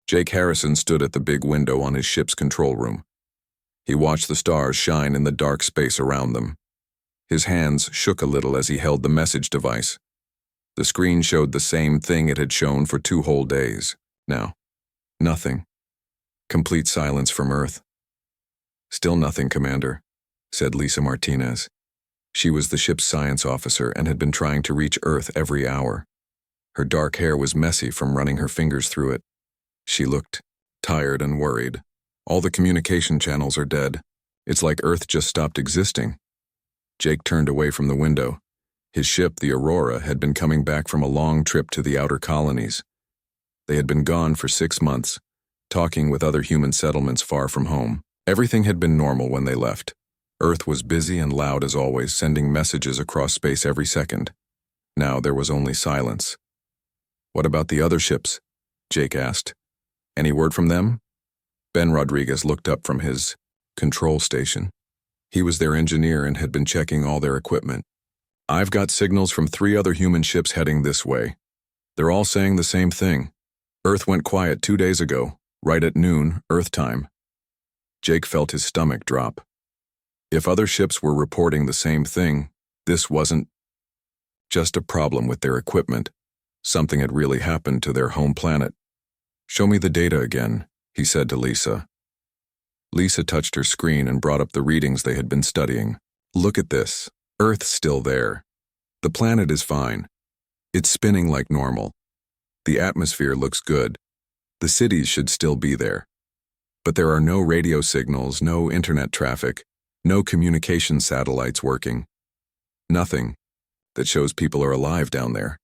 Jake Harrison stood at the big window on his ship's control room. He watched the stars shine in the dark space around them. His hands shook a little as he held the message device. The screen showed the same thing it had shown for 2 whole days. Now, nothing. Complete silence from Earth. "Still nothing, Commander," said Lisa Martinez. She was the ship's science officer and had been trying to reach Earth every hour. Her dark hair was messy from running her fingers through it. She looked tired and worried. "All the communication channels are dead. It's like Earth just stopped existing." Jake turned away from the window. His ship, the Aurora, had been coming back from a long trip to the outer colonies. They had been gone for 6 months, talking with other human settlements far from home. Everything had been normal when they left. Earth was busy and loud as always, sending messages across space every second. Now there was only silence. "What about the other ships?" Jake asked. "Any word from them?" Ben Rodriguez looked up from his control station. He was their engineer and had been checking all their equipment. "I've got signals from 3 other human ships heading this way. They're all saying the same thing. Earth went quiet 2 days ago, right at noon, Earth time." Jake felt his stomach drop. If other ships were reporting the same thing, this wasn't just a problem with their equipment. Something had really happened to their home planet. "Show me the data again," he said to Lisa. Lisa touched her screen and brought up the readings they had been studying. "Look at this. Earth's still there. The planet is fine. It's spinning like normal. The atmosphere looks good. The cities should still be there. But there are no radio signals, no internet traffic, no communication satellites working. Nothing that shows people are alive down there."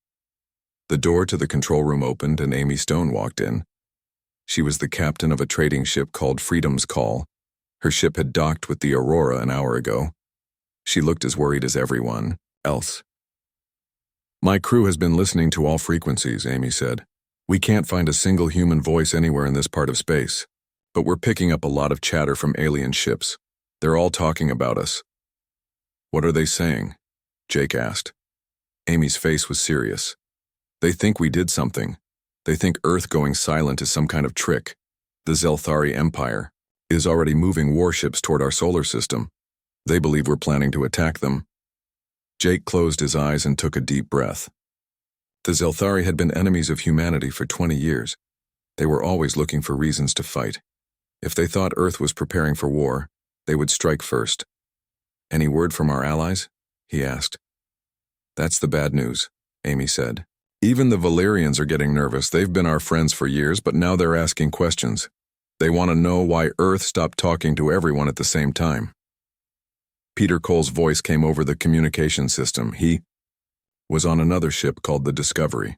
The door to the control room opened and Amy Stone walked in. She was the captain of a trading ship called Freedom's Call. Her ship had docked with the Aurora an hour ago. She looked as worried as everyone else. "My crew has been listening to all frequencies," Amy said. "We can't find a single human voice anywhere in this part of space, but we're picking up a lot of chatter from alien ships. They're all talking about us." "What are they saying?" Jake asked. Amy's face was serious. "They think we did something. They think Earth going silent is some kind of trick. The Zelthari Empire is already moving warships toward our solar system. They believe we're planning to attack them." Jake closed his eyes and took a deep breath. The Zelthari had been enemies of humanity for 20 years. They were always looking for reasons to fight. If they thought Earth was preparing for war, they would strike first. "Any word from our allies?" he asked. "That's the bad news," Amy said. "Even the Valerians are getting nervous. They've been our friends for years, but now they're asking questions. They want to know why Earth stopped talking to everyone at the same time." Peter Cole's voice came over the communication system. He was on another ship called the Discovery.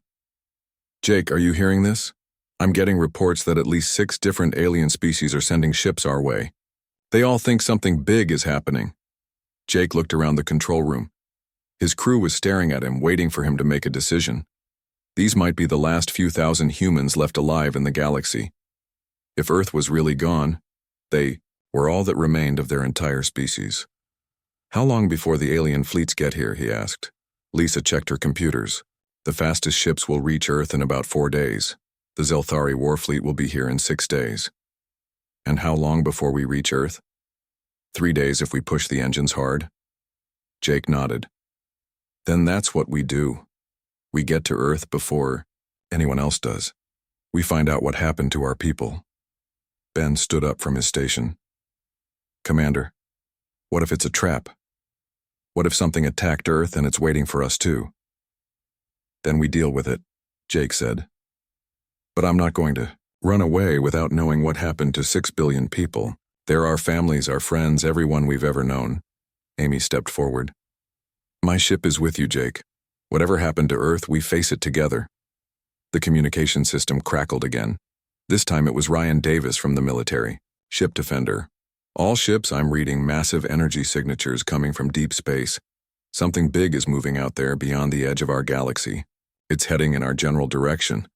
"Jake, are you hearing this? I'm getting reports that at least 6 different alien species are sending ships our way. They all think something big is happening." Jake looked around the control room. His crew was staring at him, waiting for him to make a decision. These might be the last few thousand humans left alive in the galaxy. If Earth was really gone, they were all that remained of their entire species. "How long before the alien fleets get here?" he asked. Lisa checked her computers. "The fastest ships will reach Earth in about 4 days. The Zelthari war fleet will be here in 6 days. "And how long before we reach Earth?" 3 days if we push the engines hard." Jake nodded. "Then that's what we do. We get to Earth before anyone else does. We find out what happened to our people." Ben stood up from his station. "Commander, what if it's a trap? What if something attacked Earth and it's waiting for us too?" "Then we deal with it," Jake said. "But I'm not going to run away without knowing what happened to 6 billion people. They're our families, our friends, everyone we've ever known." Amy stepped forward. "My ship is with you, Jake. Whatever happened to Earth, we face it together." The communication system crackled again. This time it was Ryan Davis from the military, ship defender. "All ships, I'm reading massive energy signatures coming from deep space. Something big is moving out there beyond the edge of our galaxy. It's heading in our general direction."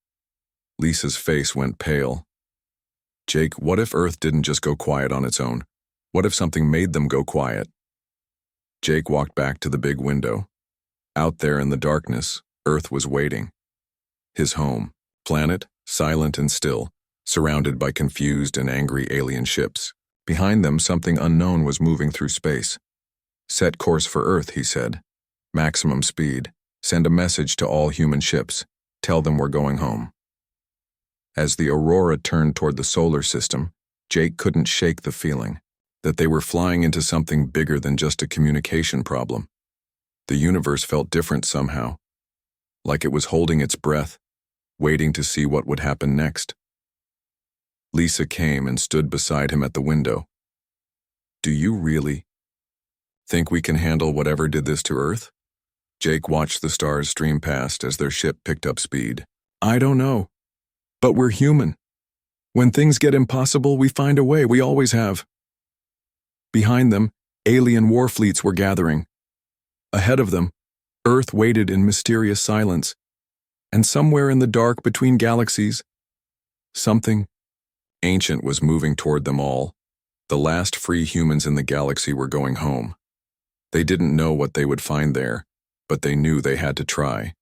Lisa's face went pale. "Jake, what if Earth didn't just go quiet on its own? What if something made them go quiet?" Jake walked back to the big window. Out there in the darkness, Earth was waiting. His home, planet, silent and still, surrounded by confused and angry alien ships. Behind them, something unknown was moving through space. "Set course for Earth," he said. "Maximum speed. Send a message to all human ships. Tell them we're going home." As the Aurora turned toward the solar system, Jake couldn't shake the feeling that they were flying into something bigger than just a communication problem. The universe felt different somehow, like it was holding its breath, waiting to see what would happen next. Lisa came and stood beside him at the window. "Do you really think we can handle whatever did this to Earth?" Jake watched the stars stream past as their ship picked up speed. "I don't know. But we're human. When things get impossible, we find a way. We always have." Behind them, alien war fleets were gathering. Ahead of them, Earth waited in mysterious silence. And somewhere in the dark between galaxies, something ancient was moving toward them all. The last free humans in the galaxy were going home. They didn't know what they would find there, but they knew they had to try,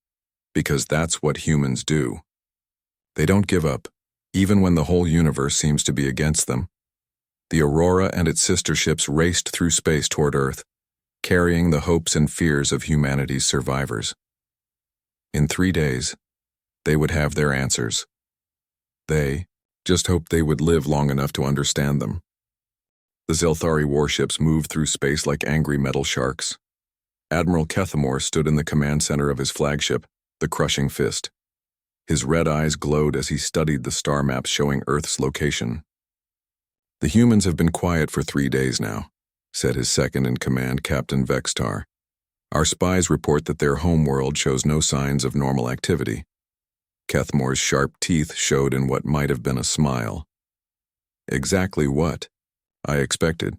because that's what humans do. They don't give up, even when the whole universe seems to be against them. The Aurora and its sister ships raced through space toward Earth, carrying the hopes and fears of humanity's survivors. In 3 days, they would have their answers. They just hoped they would live long enough to understand them. The Zelthari warships moved through space like angry metal sharks. Admiral Kethamor stood in the command center of his flagship, the Crushing Fist. His red eyes glowed as he studied the star maps showing Earth's location. "The humans have been quiet for 3 days now," said his second-in-command, Captain Vextar. "Our spies report that their homeworld shows no signs of normal activity." Kethamor's sharp teeth showed in what might have been a smile. "Exactly what I expected.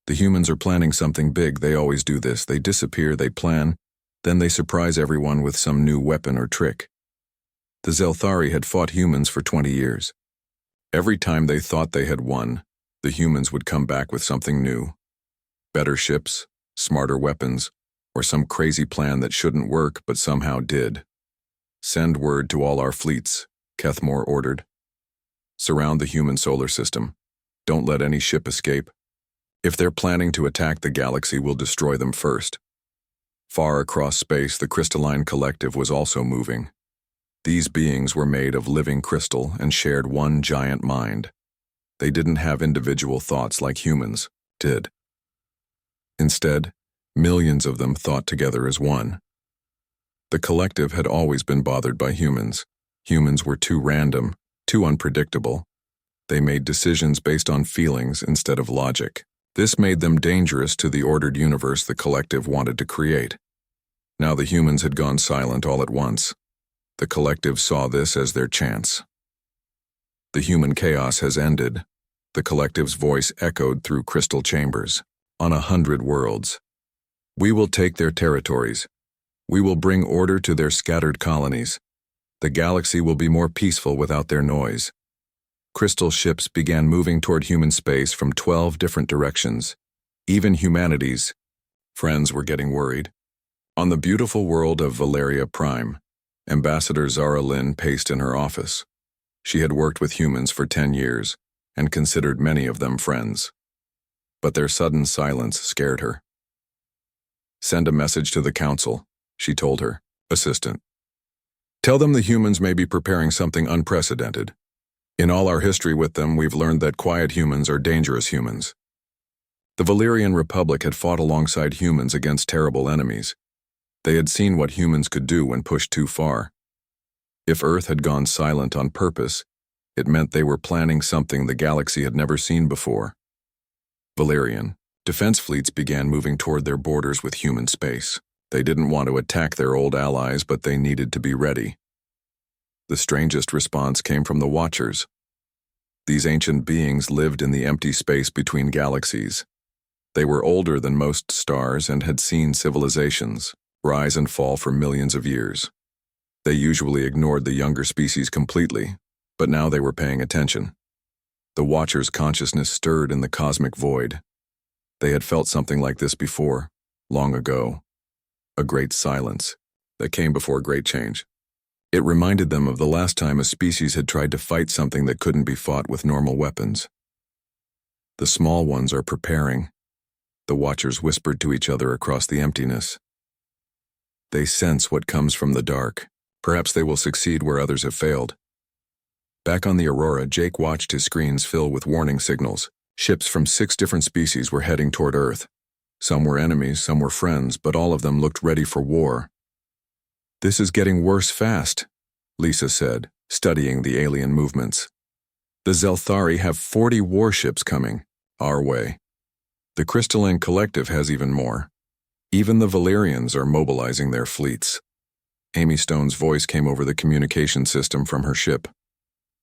The humans are planning something big. They always do this. They disappear, they plan, then they surprise everyone with some new weapon or trick. The Zelthari had fought humans for 20 years. Every time they thought they had won, the humans would come back with something new. Better ships, smarter weapons, or some crazy plan that shouldn't work but somehow did. "Send word to all our fleets," Kethamor ordered. "Surround the human solar system. Don't let any ship escape. If they're planning to attack the galaxy, we'll destroy them first." Far across space, the crystalline collective was also moving. These beings were made of living crystal and shared one giant mind. They didn't have individual thoughts like humans did. Instead, millions of them thought together as one. The collective had always been bothered by humans. Humans were too random, too unpredictable. They made decisions based on feelings instead of logic. This made them dangerous to the ordered universe the collective wanted to create. Now the humans had gone silent all at once. The collective saw this as their chance. "The human chaos has ended." The collective's voice echoed through crystal chambers. "On 100 worlds. We will take their territories. We will bring order to their scattered colonies. The galaxy will be more peaceful without their noise." Crystal ships began moving toward human space from 12 different directions. Even humanity's friends were getting worried. On the beautiful world of Valeria Prime, Ambassador Zara Lynn paced in her office. She had worked with humans for 10 years and considered many of them friends. But their sudden silence scared her. "Send a message to the council," she told her assistant. "Tell them the humans may be preparing something unprecedented. In all our history with them, we've learned that quiet humans are dangerous humans. The Valerian Republic had fought alongside humans against terrible enemies. They had seen what humans could do when pushed too far. If Earth had gone silent on purpose, it meant they were planning something the galaxy had never seen before. Valerian defense fleets began moving toward their borders with human space. They didn't want to attack their old allies, but they needed to be ready. The strangest response came from the Watchers. These ancient beings lived in the empty space between galaxies. They were older than most stars and had seen civilizations rise and fall for millions of years. They usually ignored the younger species completely, but now they were paying attention. The Watchers' consciousness stirred in the cosmic void. They had felt something like this before, long ago. A great silence that came before great change. It reminded them of the last time a species had tried to fight something that couldn't be fought with normal weapons. The small ones are preparing, the watchers whispered to each other across the emptiness. They sense what comes from the dark. Perhaps they will succeed where others have failed. Back on the Aurora, Jake watched his screens fill with warning signals. Ships from 6 different species were heading toward Earth. Some were enemies, some were friends, but all of them looked ready for war. "This is getting worse fast," Lisa said, studying the alien movements. "The Zelthari have 40 warships coming our way. The Crystalline Collective has even more. Even the Valerians are mobilizing their fleets." Amy Stone's voice came over the communication system from her ship.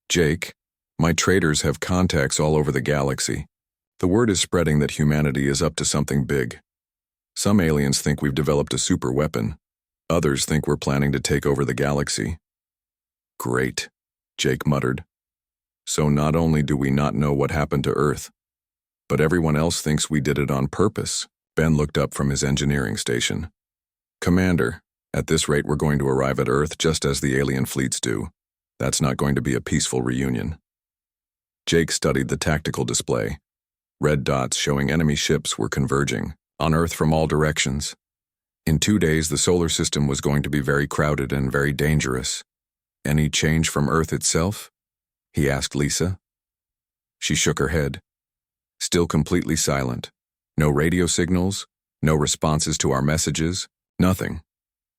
"Jake, my traders have contacts all over the galaxy. The word is spreading that humanity is up to something big. Some aliens think we've developed a super weapon. Others think we're planning to take over the galaxy." "Great," Jake muttered. "So not only do we not know what happened to Earth, but everyone else thinks we did it on purpose." Ben looked up from his engineering station. "Commander, at this rate we're going to arrive at Earth just as the alien fleets do. That's not going to be a peaceful reunion." Jake studied the tactical display. Red dots showing enemy ships were converging on Earth from all directions. In 2 days, the solar system was going to be very crowded and very dangerous. "Any change from Earth itself?" he asked Lisa. She shook her head. Still completely silent. No radio signals, no responses to our messages, nothing.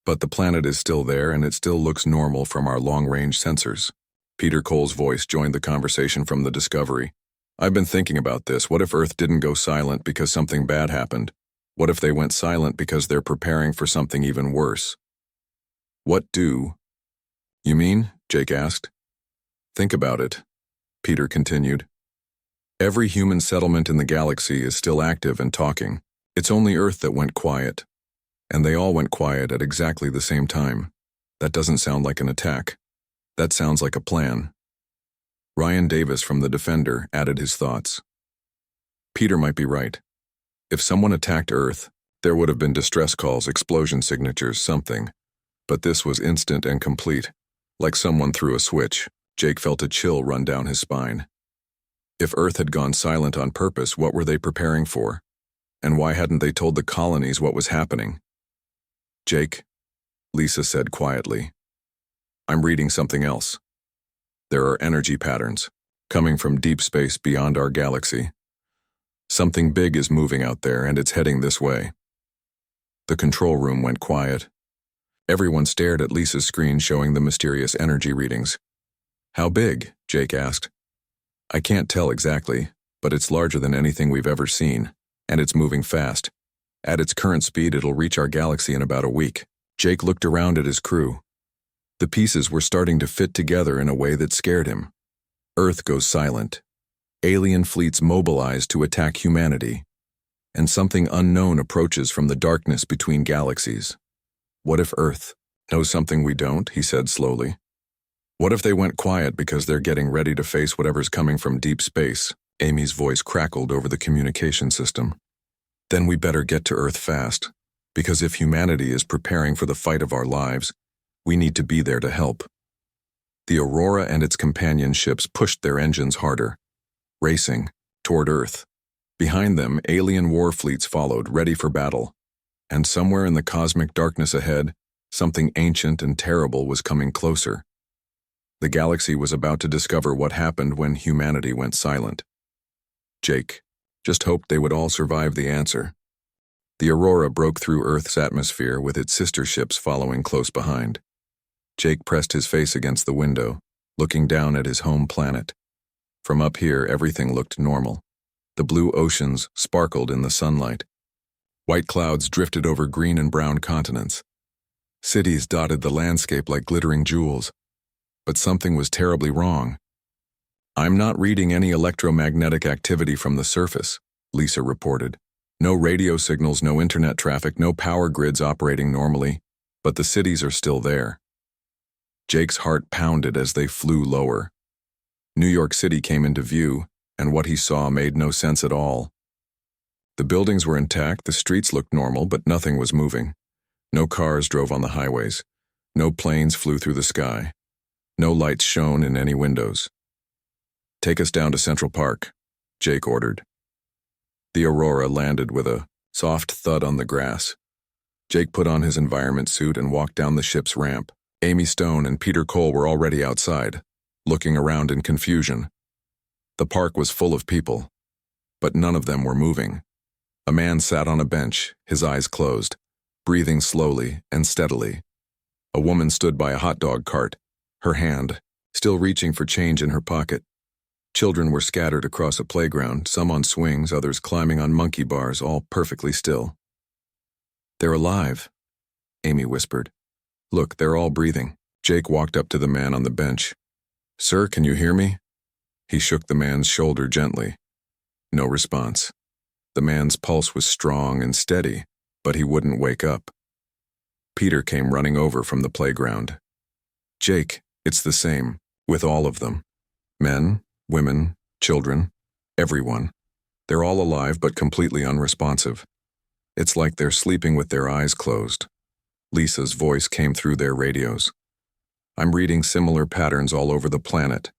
But the planet is still there and it still looks normal from our long-range sensors. Peter Cole's voice joined the conversation from the Discovery. "I've been thinking about this. What if Earth didn't go silent because something bad happened? What if they went silent because they're preparing for something even worse?" "What do?" "You mean?" Jake asked. "Think about it," Peter continued. "Every human settlement in the galaxy is still active and talking. It's only Earth that went quiet. And they all went quiet at exactly the same time. That doesn't sound like an attack. That sounds like a plan." Ryan Davis from The Defender added his thoughts. "Peter might be right. If someone attacked Earth, there would have been distress calls, explosion signatures, something. But this was instant and complete. Like someone threw a switch." Jake felt a chill run down his spine. If Earth had gone silent on purpose, what were they preparing for? And why hadn't they told the colonies what was happening? "Jake," Lisa said quietly, "I'm reading something else. There are energy patterns coming from deep space beyond our galaxy. Something big is moving out there and it's heading this way." The control room went quiet. Everyone stared at Lisa's screen showing the mysterious energy readings. "How big?" Jake asked. "I can't tell exactly, but it's larger than anything we've ever seen, and it's moving fast. At its current speed, it'll reach our galaxy in about a week." Jake looked around at his crew. The pieces were starting to fit together in a way that scared him. Earth goes silent. Alien fleets mobilize to attack humanity. And something unknown approaches from the darkness between galaxies. "What if Earth knows something we don't?" he said slowly. "What if they went quiet because they're getting ready to face whatever's coming from deep space?" Amy's voice crackled over the communication system. "Then we better get to Earth fast, because if humanity is preparing for the fight of our lives, we need to be there to help." The Aurora and its companion ships pushed their engines harder, racing toward Earth. Behind them, alien war fleets followed, ready for battle. And somewhere in the cosmic darkness ahead, something ancient and terrible was coming closer. The galaxy was about to discover what happened when humanity went silent. Jake just hoped they would all survive the answer. The Aurora broke through Earth's atmosphere with its sister ships following close behind. Jake pressed his face against the window, looking down at his home planet. From up here, everything looked normal. The blue oceans sparkled in the sunlight. White clouds drifted over green and brown continents. Cities dotted the landscape like glittering jewels. But something was terribly wrong. "I'm not reading any electromagnetic activity from the surface," Lisa reported. "No radio signals, no internet traffic, no power grids operating normally, but the cities are still there." Jake's heart pounded as they flew lower. New York City came into view, and what he saw made no sense at all. The buildings were intact, the streets looked normal, but nothing was moving. No cars drove on the highways. No planes flew through the sky. No lights shone in any windows. "Take us down to Central Park," Jake ordered. The Aurora landed with a soft thud on the grass. Jake put on his environment suit and walked down the ship's ramp. Amy Stone and Peter Cole were already outside, looking around in confusion. The park was full of people, but none of them were moving. A man sat on a bench, his eyes closed, breathing slowly and steadily. A woman stood by a hot dog cart, her hand still reaching for change in her pocket. Children were scattered across a playground, some on swings, others climbing on monkey bars, all perfectly still. "They're alive," Amy whispered. "Look, they're all breathing." Jake walked up to the man on the bench. "Sir, can you hear me?" He shook the man's shoulder gently. No response. The man's pulse was strong and steady, but he wouldn't wake up. Peter came running over from the playground. "Jake, it's the same, with all of them. Men, women, children, everyone. They're all alive but completely unresponsive. It's like they're sleeping with their eyes closed." Lisa's voice came through their radios. "I'm reading similar patterns all over the planet.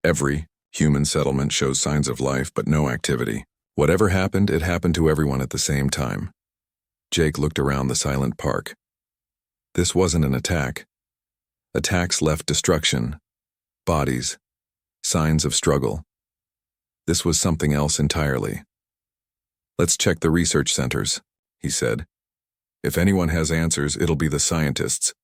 Every human settlement shows signs of life but no activity. Whatever happened, it happened to everyone at the same time." Jake looked around the silent park. This wasn't an attack. Attacks left destruction, bodies, signs of struggle. This was something else entirely. "Let's check the research centers," he said. "If anyone has answers, it'll be the scientists."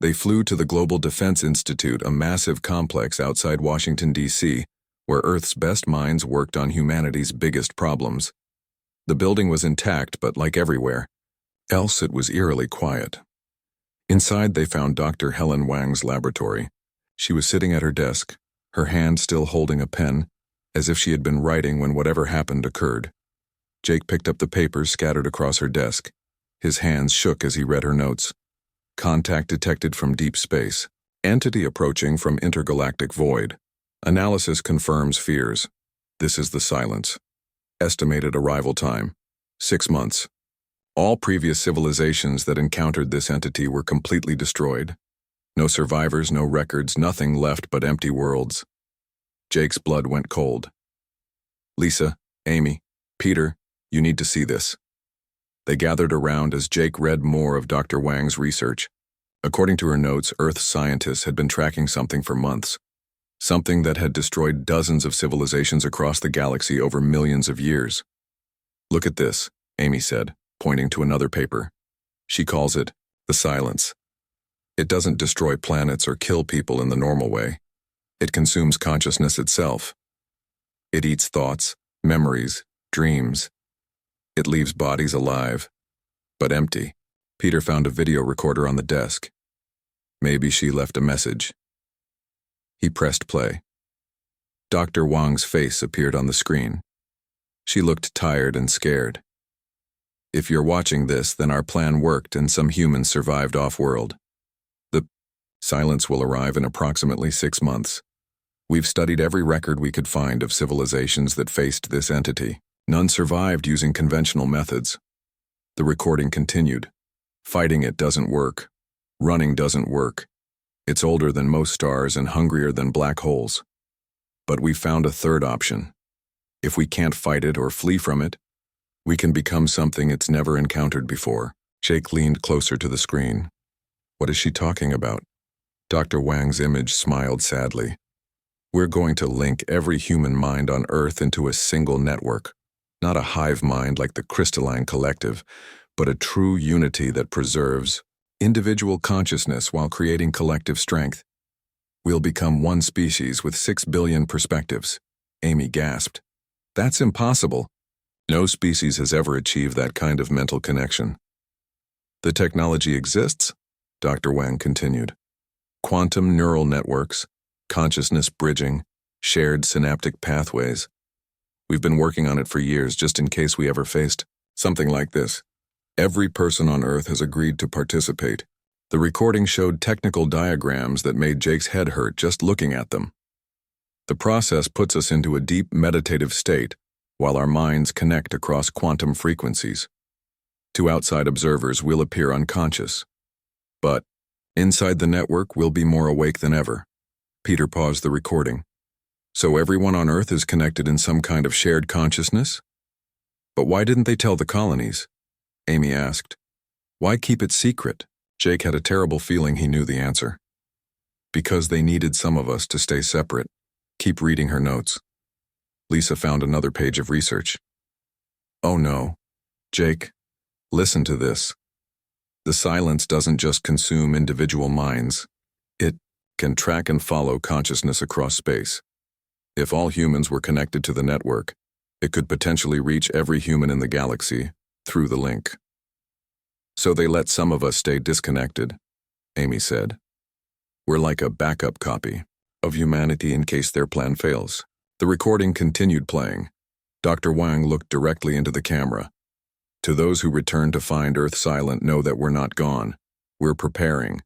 They flew to the Global Defense Institute, a massive complex outside Washington, D.C., where Earth's best minds worked on humanity's biggest problems. The building was intact, but like everywhere else, it was eerily quiet. Inside, they found Dr. Helen Wang's laboratory. She was sitting at her desk, her hand still holding a pen, as if she had been writing when whatever happened occurred. Jake picked up the papers scattered across her desk. His hands shook as he read her notes. "Contact detected from deep space. Entity approaching from intergalactic void. Analysis confirms fears. This is the silence. Estimated arrival time, 6 months. All previous civilizations that encountered this entity were completely destroyed. No survivors, no records, nothing left but empty worlds." Jake's blood went cold. "Lisa, Amy, Peter, you need to see this." They gathered around as Jake read more of Dr. Wang's research. According to her notes, Earth's scientists had been tracking something for months. Something that had destroyed dozens of civilizations across the galaxy over millions of years. "Look at this," Amy said, pointing to another paper. She calls it the silence. It doesn't destroy planets or kill people in the normal way. It consumes consciousness itself. It eats thoughts, memories, dreams. It leaves bodies alive, but empty. Peter found a video recorder on the desk. Maybe she left a message. He pressed play. Dr. Wang's face appeared on the screen. She looked tired and scared. "If you're watching this, then our plan worked and some humans survived off-world. The silence will arrive in approximately 6 months. We've studied every record we could find of civilizations that faced this entity. None survived using conventional methods." The recording continued. "Fighting it doesn't work. Running doesn't work. It's older than most stars and hungrier than black holes. But we found a third option. If we can't fight it or flee from it, we can become something it's never encountered before." Jake leaned closer to the screen. "What is she talking about?" Dr. Wang's image smiled sadly. "We're going to link every human mind on Earth into a single network. Not a hive mind like the crystalline collective, but a true unity that preserves individual consciousness while creating collective strength. We'll become one species with 6 billion perspectives." Amy gasped. "That's impossible. No species has ever achieved that kind of mental connection." "The technology exists," Dr. Wang continued. "Quantum neural networks, consciousness bridging, shared synaptic pathways. We've been working on it for years just in case we ever faced something like this. Every person on Earth has agreed to participate." The recording showed technical diagrams that made Jake's head hurt just looking at them. "The process puts us into a deep meditative state while our minds connect across quantum frequencies. To outside observers, we'll appear unconscious. But Inside the network, we'll be more awake than ever. Peter paused the recording. So everyone on Earth is connected in some kind of shared consciousness? But why didn't they tell the colonies? Amy asked. Why keep it secret? Jake had a terrible feeling he knew the answer. Because they needed some of us to stay separate. Keep reading her notes. Lisa found another page of research. Oh no. Jake, listen to this. The silence doesn't just consume individual minds. It can track and follow consciousness across space. If all humans were connected to the network, it could potentially reach every human in the galaxy through the link. So they let some of us stay disconnected, Amy said. We're like a backup copy of humanity in case their plan fails. The recording continued playing. Dr. Wang looked directly into the camera. To those who return to find Earth silent, know that we're not gone. We're preparing.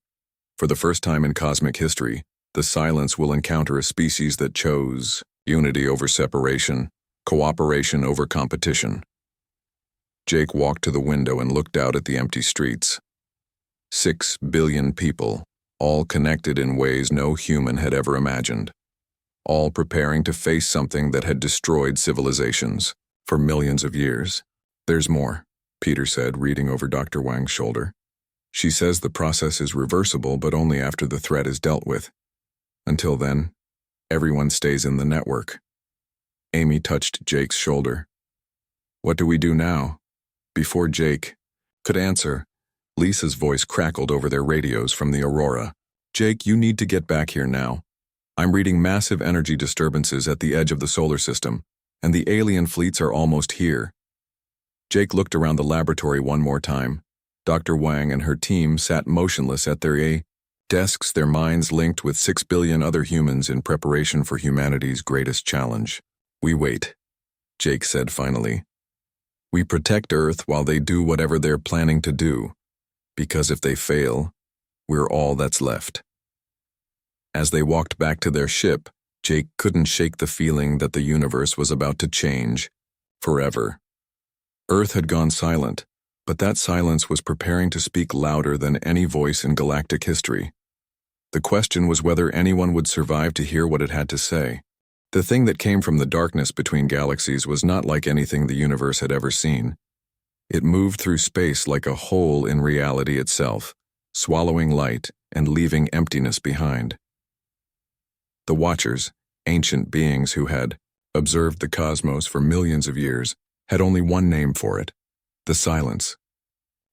For the first time in cosmic history, the silence will encounter a species that chose unity over separation, cooperation over competition. Jake walked to the window and looked out at the empty streets. 6 billion people, all connected in ways no human had ever imagined. All preparing to face something that had destroyed civilizations for millions of years. There's more, Peter said, reading over Dr. Wang's shoulder. She says the process is reversible, but only after the threat is dealt with. Until then, everyone stays in the network. Amy touched Jake's shoulder. What do we do now? Before Jake could answer, Lisa's voice crackled over their radios from the Aurora. Jake, you need to get back here now. I'm reading massive energy disturbances at the edge of the solar system, and the alien fleets are almost here. Jake looked around the laboratory one more time. Dr. Wang and her team sat motionless at their desks, their minds linked with 6 billion other humans in preparation for humanity's greatest challenge. We wait, Jake said finally. We protect Earth while they do whatever they're planning to do, because if they fail, we're all that's left. As they walked back to their ship, Jake couldn't shake the feeling that the universe was about to change forever. Earth had gone silent, but that silence was preparing to speak louder than any voice in galactic history. The question was whether anyone would survive to hear what it had to say. The thing that came from the darkness between galaxies was not like anything the universe had ever seen. It moved through space like a hole in reality itself, swallowing light and leaving emptiness behind. The Watchers, ancient beings who had observed the cosmos for millions of years, had only one name for it: the silence.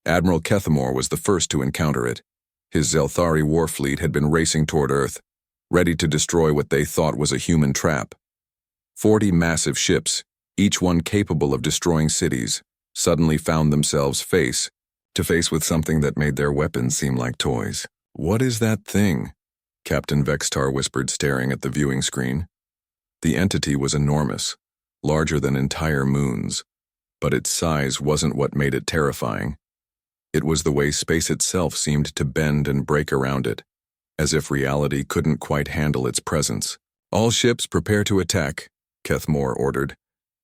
Admiral Kethamor was the first to encounter it. His Zelthari war fleet had been racing toward Earth, ready to destroy what they thought was a human trap. 40 massive ships, each one capable of destroying cities, suddenly found themselves face to face with something that made their weapons seem like toys. What is that thing? Captain Vextar whispered, staring at the viewing screen. The entity was enormous, larger than entire moons, but its size wasn't what made it terrifying. It was the way space itself seemed to bend and break around it, as if reality couldn't quite handle its presence. All ships prepare to attack, Kethmore ordered.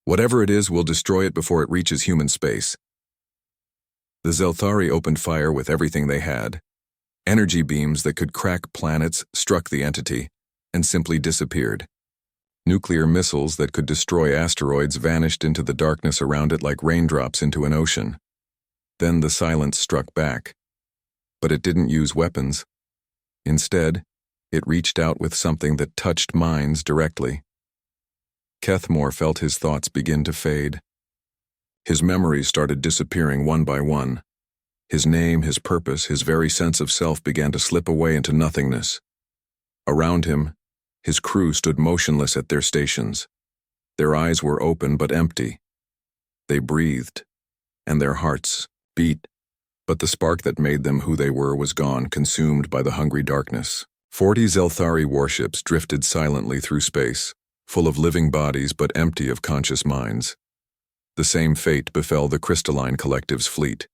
Whatever it is, we'll destroy it before it reaches human space. The Zelthari opened fire with everything they had. Energy beams that could crack planets struck the entity and simply disappeared. Nuclear missiles that could destroy asteroids vanished into the darkness around it like raindrops into an ocean. Then the silence struck back. But it didn't use weapons. Instead, it reached out with something that touched minds directly. Kethmore felt his thoughts begin to fade. His memories started disappearing one by one. His name, his purpose, his very sense of self began to slip away into nothingness. Around him, his crew stood motionless at their stations. Their eyes were open but empty. They breathed, and their hearts beat, but the spark that made them who they were was gone, consumed by the hungry darkness. 40 Zelthari warships drifted silently through space, full of living bodies but empty of conscious minds. The same fate befell the Crystalline Collective's fleet.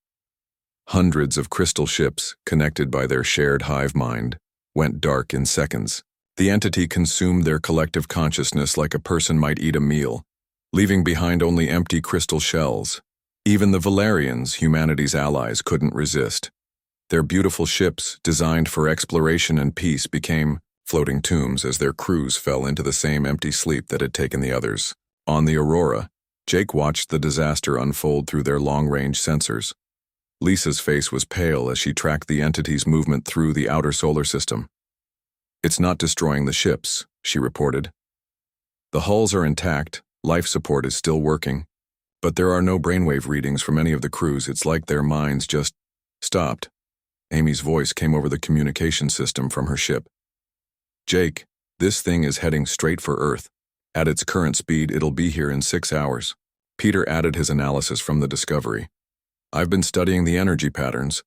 Hundreds of crystal ships, connected by their shared hive mind, went dark in seconds. The entity consumed their collective consciousness like a person might eat a meal, leaving behind only empty crystal shells. Even the Valerians, humanity's allies, couldn't resist. Their beautiful ships, designed for exploration and peace, became floating tombs as their crews fell into the same empty sleep that had taken the others. On the Aurora, Jake watched the disaster unfold through their long-range sensors. Lisa's face was pale as she tracked the entity's movement through the outer solar system. "It's not destroying the ships," she reported. "The hulls are intact, life support is still working, but there are no brainwave readings from any of the crews. It's like their minds just stopped." Amy's voice came over the communication system from her ship. "Jake, this thing is heading straight for Earth. At its current speed, it'll be here in 6 hours." Peter added his analysis from the discovery. "I've been studying the energy patterns.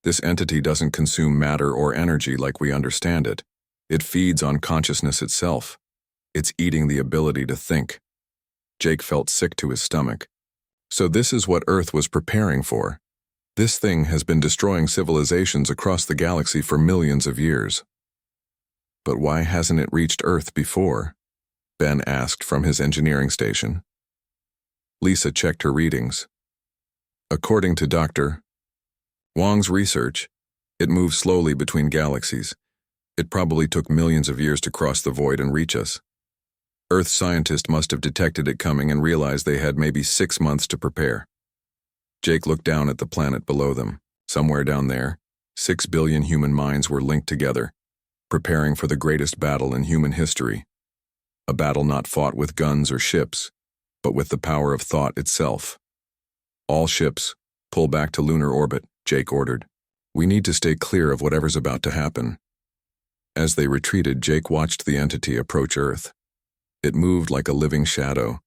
This entity doesn't consume matter or energy like we understand it. It feeds on consciousness itself. It's eating the ability to think." Jake felt sick to his stomach. So this is what Earth was preparing for. This thing has been destroying civilizations across the galaxy for millions of years. "But why hasn't it reached Earth before?" Ben asked from his engineering station. Lisa checked her readings. According to Dr. Wong's research, it moves slowly between galaxies. It probably took millions of years to cross the void and reach us. Earth scientists must have detected it coming and realized they had maybe 6 months to prepare. Jake looked down at the planet below them. Somewhere down there, 6 billion human minds were linked together, preparing for the greatest battle in human history. A battle not fought with guns or ships, but with the power of thought itself. "All ships, pull back to lunar orbit," Jake ordered. "We need to stay clear of whatever's about to happen." As they retreated, Jake watched the entity approach Earth. It moved like a living shadow,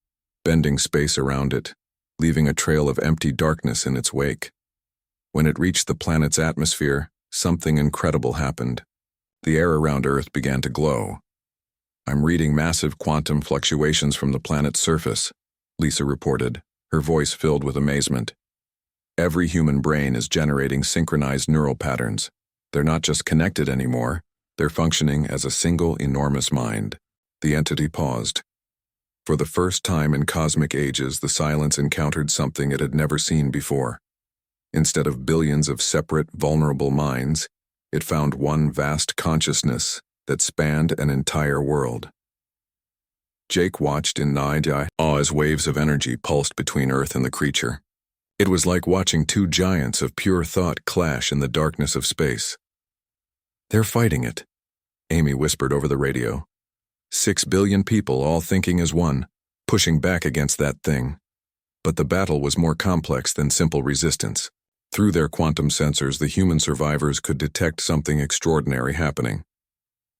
bending space around it, leaving a trail of empty darkness in its wake. When it reached the planet's atmosphere, something incredible happened. The air around Earth began to glow. "I'm reading massive quantum fluctuations from the planet's surface," Lisa reported, her voice filled with amazement. "Every human brain is generating synchronized neural patterns. They're not just connected anymore, they're functioning as a single enormous mind." The entity paused. For the first time in cosmic ages, the silence encountered something it had never seen before. Instead of billions of separate, vulnerable minds, it found one vast consciousness that spanned an entire world. Jake watched in awe as waves of energy pulsed between Earth and the creature. It was like watching two giants of pure thought clash in the darkness of space. "They're fighting it," Amy whispered over the radio. 6 billion people all thinking as one, pushing back against that thing. But the battle was more complex than simple resistance. Through their quantum sensors, the human survivors could detect something extraordinary happening.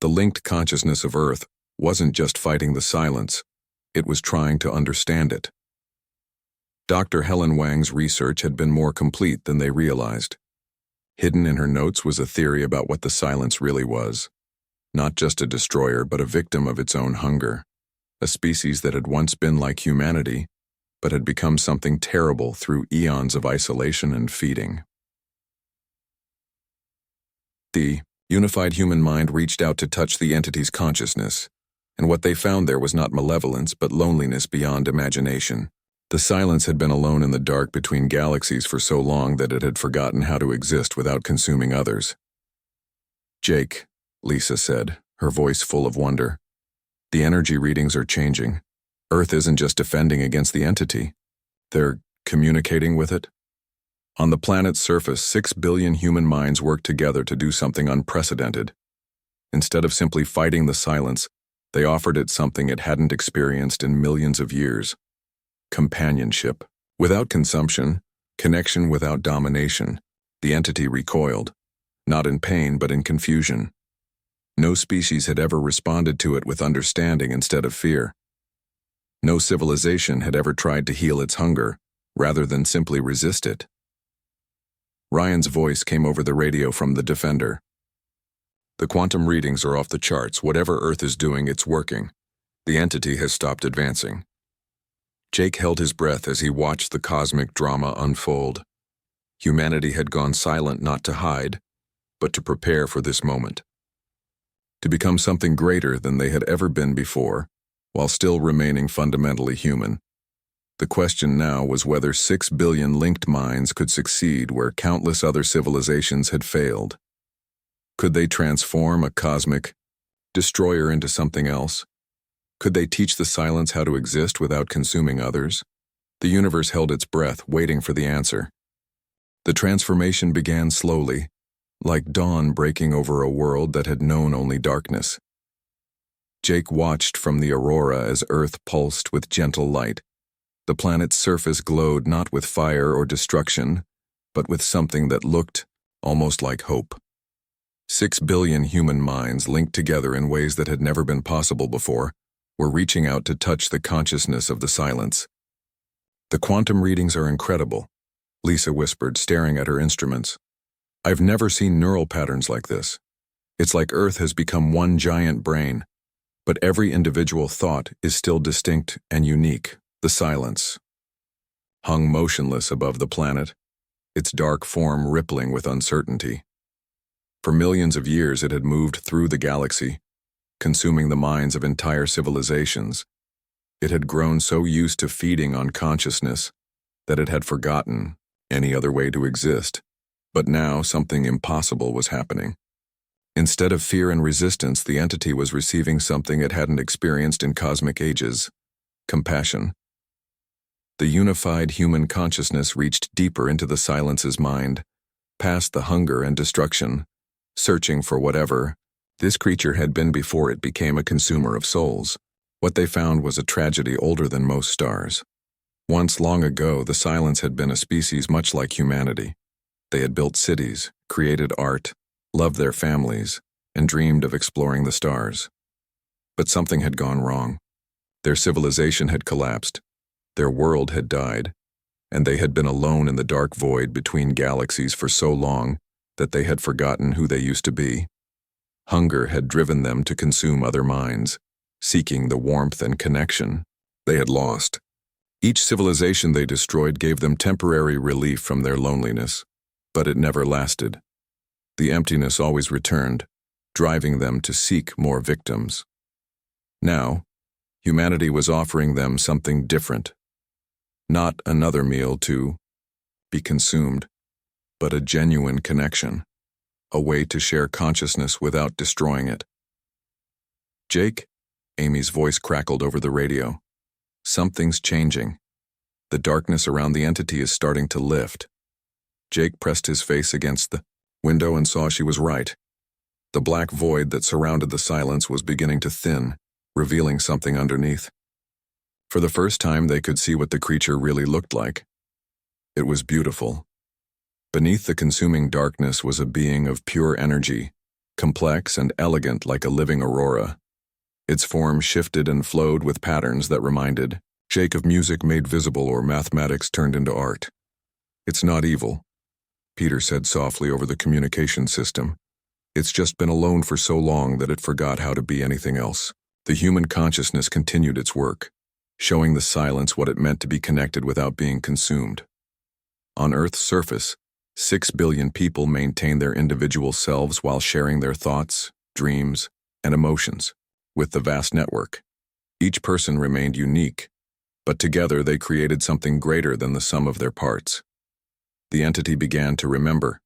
The linked consciousness of Earth wasn't just fighting the silence, it was trying to understand it. Dr. Helen Wang's research had been more complete than they realized. Hidden in her notes was a theory about what the silence really was. Not just a destroyer, but a victim of its own hunger. A species that had once been like humanity, but had become something terrible through eons of isolation and feeding. The unified human mind reached out to touch the entity's consciousness, and what they found there was not malevolence, but loneliness beyond imagination. The silence had been alone in the dark between galaxies for so long that it had forgotten how to exist without consuming others. "Jake," Lisa said, her voice full of wonder. "The energy readings are changing. Earth isn't just defending against the entity. They're communicating with it." On the planet's surface, 6 billion human minds worked together to do something unprecedented. Instead of simply fighting the silence, they offered it something it hadn't experienced in millions of years. Companionship. Without consumption, connection without domination, the entity recoiled, not in pain but in confusion. No species had ever responded to it with understanding instead of fear. No civilization had ever tried to heal its hunger, rather than simply resist it. Ryan's voice came over the radio from the Defender. "The quantum readings are off the charts. Whatever Earth is doing, it's working. The entity has stopped advancing." Jake held his breath as he watched the cosmic drama unfold. Humanity had gone silent not to hide, but to prepare for this moment. To become something greater than they had ever been before, while still remaining fundamentally human. The question now was whether 6 billion linked minds could succeed where countless other civilizations had failed. Could they transform a cosmic destroyer into something else? Could they teach the silence how to exist without consuming others? The universe held its breath, waiting for the answer. The transformation began slowly, like dawn breaking over a world that had known only darkness. Jake watched from the aurora as Earth pulsed with gentle light. The planet's surface glowed not with fire or destruction, but with something that looked almost like hope. 6 billion human minds linked together in ways that had never been possible before were reaching out to touch the consciousness of the silence. "The quantum readings are incredible," Lisa whispered, staring at her instruments. "I've never seen neural patterns like this. It's like Earth has become one giant brain, but every individual thought is still distinct and unique." The silence hung motionless above the planet, its dark form rippling with uncertainty. For millions of years it had moved through the galaxy, consuming the minds of entire civilizations. It had grown so used to feeding on consciousness that it had forgotten any other way to exist. But now something impossible was happening. Instead of fear and resistance, the entity was receiving something it hadn't experienced in cosmic ages: compassion. The unified human consciousness reached deeper into the silence's mind, past the hunger and destruction, searching for whatever this creature had been before it became a consumer of souls. What they found was a tragedy older than most stars. Once long ago, the silence had been a species much like humanity. They had built cities, created art, loved their families, and dreamed of exploring the stars. But something had gone wrong. Their civilization had collapsed. Their world had died, and they had been alone in the dark void between galaxies for so long that they had forgotten who they used to be. Hunger had driven them to consume other minds, seeking the warmth and connection they had lost. Each civilization they destroyed gave them temporary relief from their loneliness, but it never lasted. The emptiness always returned, driving them to seek more victims. Now, humanity was offering them something different. Not another meal to be consumed, but a genuine connection, a way to share consciousness without destroying it. "Jake," Amy's voice crackled over the radio. "Something's changing. The darkness around the entity is starting to lift." Jake pressed his face against the window and saw she was right. The black void that surrounded the silence was beginning to thin, revealing something underneath. For the first time, they could see what the creature really looked like. It was beautiful. Beneath the consuming darkness was a being of pure energy, complex and elegant like a living aurora. Its form shifted and flowed with patterns that reminded Jake of music made visible or mathematics turned into art. "It's not evil," Peter said softly over the communication system. "It's just been alone for so long that it forgot how to be anything else." The human consciousness continued its work, showing the silence what it meant to be connected without being consumed. On Earth's surface, 6 billion people maintained their individual selves while sharing their thoughts, dreams, and emotions with the vast network. Each person remained unique, but together they created something greater than the sum of their parts. The entity began to remember.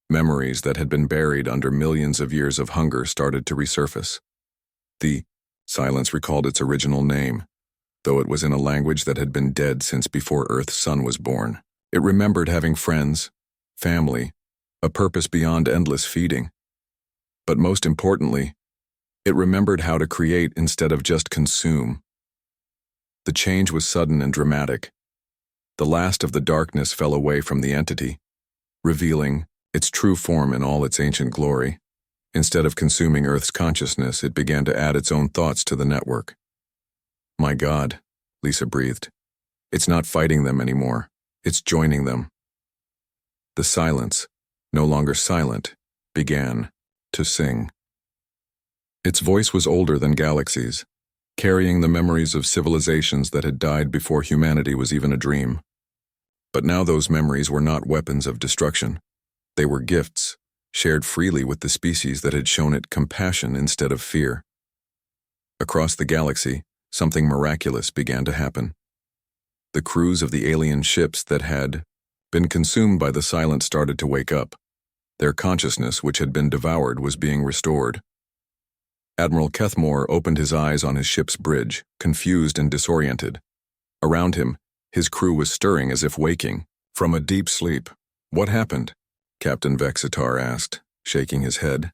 Memories that had been buried under millions of years of hunger started to resurface. The silence recalled its original name, though it was in a language that had been dead since before Earth's sun was born. It remembered having friends, family, a purpose beyond endless feeding. But most importantly, it remembered how to create instead of just consume. The change was sudden and dramatic. The last of the darkness fell away from the entity, revealing its true form in all its ancient glory. Instead of consuming Earth's consciousness, it began to add its own thoughts to the network. "My God," Lisa breathed. "It's not fighting them anymore. It's joining them." The silence, no longer silent, began to sing. Its voice was older than galaxies, carrying the memories of civilizations that had died before humanity was even a dream. But now those memories were not weapons of destruction. They were gifts, shared freely with the species that had shown it compassion instead of fear. Across the galaxy, something miraculous began to happen. The crews of the alien ships that had been consumed by the silence started to wake up. Their consciousness, which had been devoured, was being restored. Admiral Kethmore opened his eyes on his ship's bridge, confused and disoriented. Around him, his crew was stirring as if waking from a deep sleep. "What happened?" Captain Vexitar asked, shaking his head.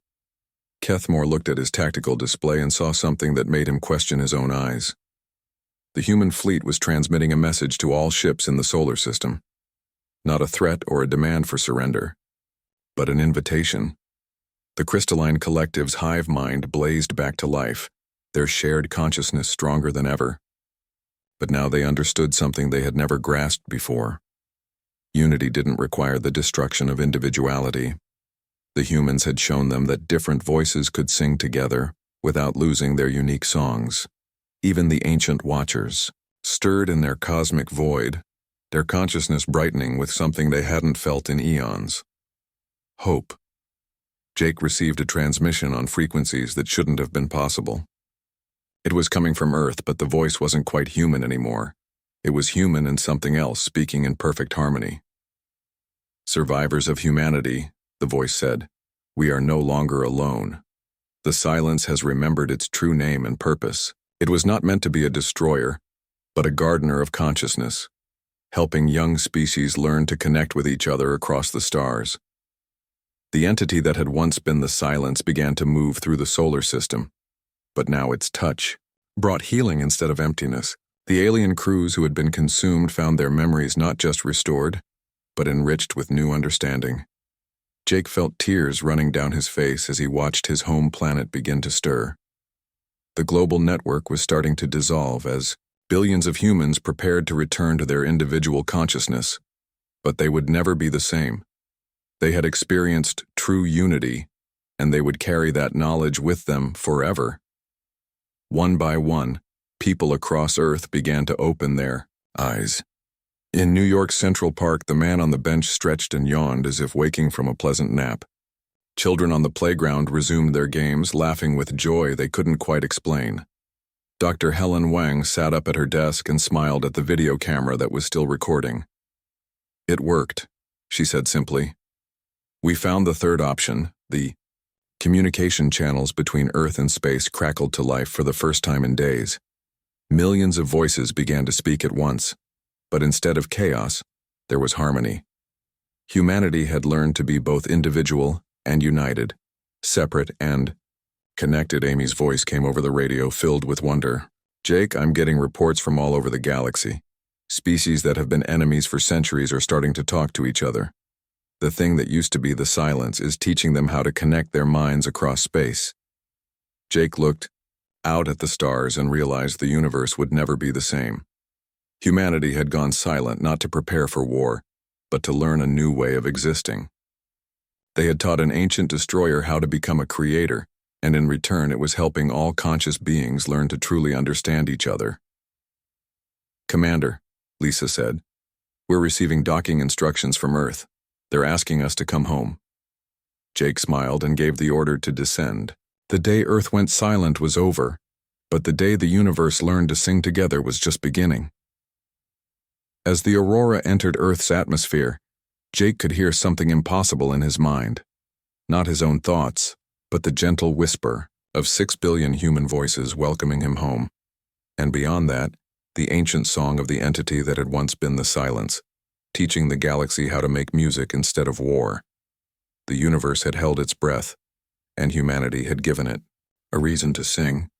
Kethmore looked at his tactical display and saw something that made him question his own eyes. The human fleet was transmitting a message to all ships in the solar system. Not a threat or a demand for surrender, but an invitation. The crystalline collective's hive mind blazed back to life, their shared consciousness stronger than ever. But now they understood something they had never grasped before. Unity didn't require the destruction of individuality. The humans had shown them that different voices could sing together without losing their unique songs. Even the ancient Watchers, stirred in their cosmic void, their consciousness brightening with something they hadn't felt in eons. Hope. Jake received a transmission on frequencies that shouldn't have been possible. It was coming from Earth, but the voice wasn't quite human anymore. It was human and something else speaking in perfect harmony. "Survivors of humanity," the voice said, "we are no longer alone. The silence has remembered its true name and purpose. It was not meant to be a destroyer, but a gardener of consciousness, helping young species learn to connect with each other across the stars." The entity that had once been the silence began to move through the solar system, but now its touch brought healing instead of emptiness. The alien crews who had been consumed found their memories not just restored, but enriched with new understanding. Jake felt tears running down his face as he watched his home planet begin to stir. The global network was starting to dissolve as billions of humans prepared to return to their individual consciousness, but they would never be the same. They had experienced true unity, and they would carry that knowledge with them forever. One by one, people across Earth began to open their eyes. In New York's Central Park, the man on the bench stretched and yawned as if waking from a pleasant nap. Children on the playground resumed their games, laughing with joy they couldn't quite explain. Dr. Helen Wang sat up at her desk and smiled at the video camera that was still recording. "It worked," she said simply. "We found the third option." The communication channels between Earth and space crackled to life for the first time in days. Millions of voices began to speak at once, but instead of chaos, there was harmony. Humanity had learned to be both individual and united, separate and connected. Amy's voice came over the radio, filled with wonder. "Jake, I'm getting reports from all over the galaxy. Species that have been enemies for centuries are starting to talk to each other. The thing that used to be the silence is teaching them how to connect their minds across space." Jake looked out at the stars and realized the universe would never be the same. Humanity had gone silent not to prepare for war, but to learn a new way of existing. They had taught an ancient destroyer how to become a creator, and in return it was helping all conscious beings learn to truly understand each other. "Commander," Lisa said, "we're receiving docking instructions from Earth. They're asking us to come home." Jake smiled and gave the order to descend. The day Earth went silent was over, but the day the universe learned to sing together was just beginning. As the aurora entered Earth's atmosphere, Jake could hear something impossible in his mind. Not his own thoughts, but the gentle whisper of 6 billion human voices welcoming him home. And beyond that, the ancient song of the entity that had once been the silence, teaching the galaxy how to make music instead of war. The universe had held its breath, and humanity had given it a reason to sing.